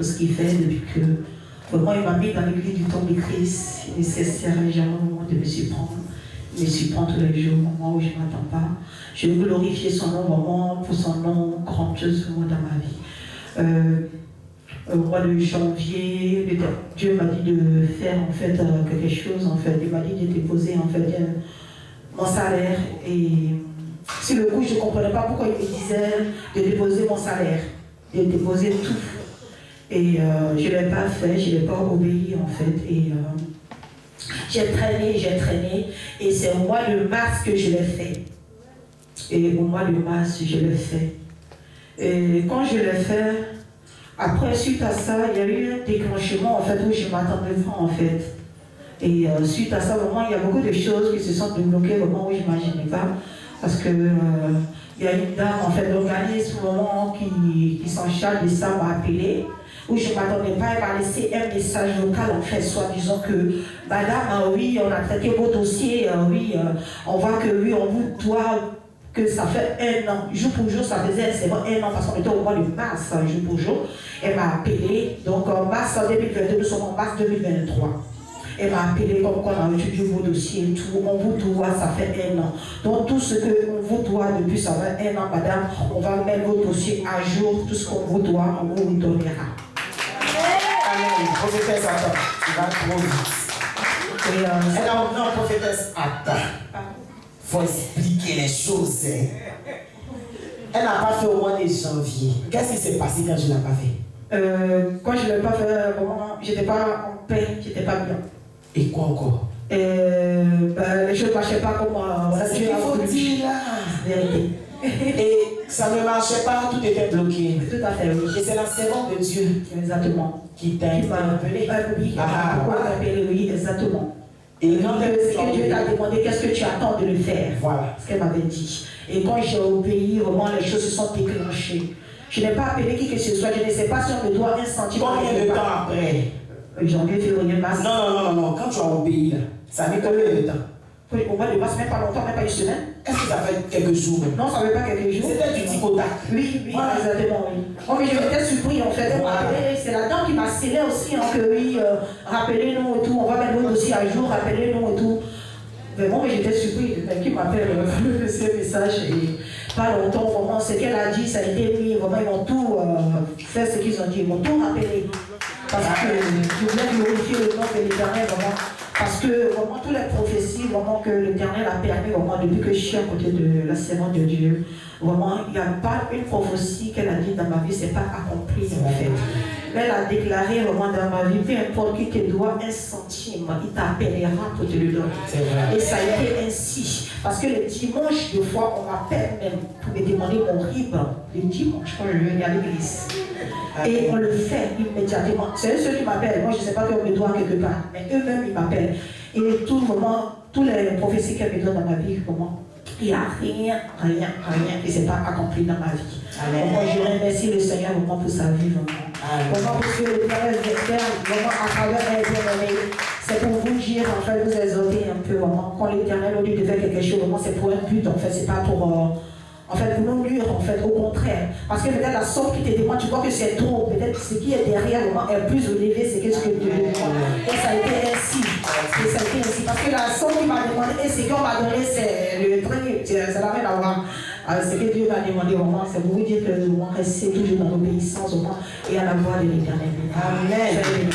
ce qu'il fait depuis que vraiment il m'a mis dans l'église du temps de Christ. Il ne cesse jamais au moment de me surprendre. Il me surprend tous les jours, au moment où je ne m'attends pas. Je veux glorifier son nom vraiment pour son nom grandiose dans ma vie. Au mois de janvier, Dieu m'a dit de faire en fait quelque chose. En fait, il m'a dit de déposer en fait mon salaire et sur le coup, je ne comprenais pas pourquoi il me disait de déposer mon salaire, de déposer tout. Et je ne l'ai pas fait, je ne l'ai pas obéi en fait. Et j'ai traîné. Et c'est au mois de mars que je l'ai fait. Et au mois de mars, je l'ai fait. Et quand je l'ai fait, après, suite à ça, il y a eu un déclenchement en fait où je m'attendais pas en fait. Et suite à ça, vraiment, il y a beaucoup de choses qui se sont débloquées vraiment où je n'imaginais pas. Parce que il y a une dame, en fait, l'organisme qui s'en charge de ça m'a appelé, où je ne m'attendais pas, elle m'a laissé un message vocal, en fait, soit disant que, madame, oui, on a traité vos dossiers, oui, on voit que, oui, on vous doit, que ça fait 1 an, jour pour jour, ça faisait seulement 1 an, parce qu'on était au mois de mars, jour pour jour, elle m'a appelé, donc en mars 2022, nous sommes en mars 2023. Elle m'a appelé comme qu'on a étudié vos dossiers et tout. On vous doit, ça fait 1 an. Donc tout ce qu'on vous doit depuis ça fait 1 an, madame, on va mettre vos dossiers à jour. Tout ce qu'on vous doit, on vous donnera. Amen. Prophétesse, attends. Tu vas trop vite. Non, prophétesse, attends. Il faut expliquer les choses. Elle n'a pas fait au mois de janvier. Qu'est-ce qui s'est passé quand je ne l'ai pas fait? Quand je ne l'ai pas fait, vraiment, je n'étais pas en paix, je n'étais pas bien. Et quoi encore? Je ne marchais pas comme c'est ce qu'il faut dire là. Vérité. Et ça ne marchait pas, tout était bloqué. Tout à fait, oui. Et c'est la servante de Dieu. Exactement. Qui t'a appelé. Oui, oui, exactement. Et quand Dieu t'a demandé qu'est-ce que tu attends de le faire. Voilà. Ce qu'elle m'avait dit. Et quand j'ai obéi, vraiment les choses se sont déclenchées. Je n'ai pas appelé qui que ce soit, je ne sais pas si on me doit 1 centime. Combien de temps après? Janvier, février, mars. Non. Quand tu as obéi, là, ça fait combien de temps? Au mois de mars, même pas longtemps, même pas 1 semaine. Est-ce que ça fait quelques jours? Non, ça ne fait pas quelques jours. C'était du tic-au-tac. Oui, voilà. Exactement, oui. Oh, mais je m'étais surpris en fait. C'est la dame qui m'a scellé aussi, hein, que oui, rappelez-nous et tout, on va mettre vos dossiers à jour, rappelez-nous et tout. Mais bon, j'étais surpris, qui m'appelle ce message et pas longtemps, vraiment, ce qu'elle a dit, ça a été mis, vraiment, ils m'ont tout fait ce qu'ils ont dit, ils m'ont tout rappelé. Parce que je voulais glorifier le nom de l'Éternel, vraiment. Parce que vraiment, toutes les prophéties, vraiment, que l'Éternel a permis, vraiment, depuis que je suis à côté de la servante de Dieu, vraiment, il n'y a pas une prophétie qu'elle a dit dans ma vie, c'est pas accompli, en fait. Elle a déclaré vraiment dans ma vie, peu importe qui te doit 1 centime, il t'appellera pour te le donner. Et ça a été ainsi. Parce que le dimanche, des fois, on m'appelle même pour me demander mon RIB. Le dimanche, quand je viens à l'église. Et on le fait immédiatement. C'est ceux qui m'appellent. Moi, je ne sais pas qu'on me doit quelque part. Mais eux-mêmes, ils m'appellent. Et tout moment, tous les prophéties qu'elle me donne dans ma vie, vraiment, il n'y a rien qui ne s'est pas accompli dans ma vie. Amen. Moi, je remercie le Seigneur vraiment pour sa vie, vraiment. Vraiment, parce que le Père vraiment à travers elle, bien-aimée, c'est pour vous dire, en fait, vous exhorter un peu, vraiment, quand l'Éternel, au lieu de faire quelque chose, vraiment, c'est pour un but, en fait, c'est pas pour... En fait, pour nous nuire, en fait, au contraire. Parce que peut-être la somme qui te demande, tu vois que c'est trop. Peut-être ce qui est derrière, vraiment, est plus élevé, c'est ce que Dieu demande. Et ça a été ainsi. Parce que la somme qui m'a demandé, et ce qu'on m'a donné, c'est le prix. Ça n'a rien à voir. Ce que Dieu m'a demandé, vraiment, c'est pour vous dire que nous devons rester toujours dans l'obéissance, au moins, et à la voix de l'Éternel. Amen.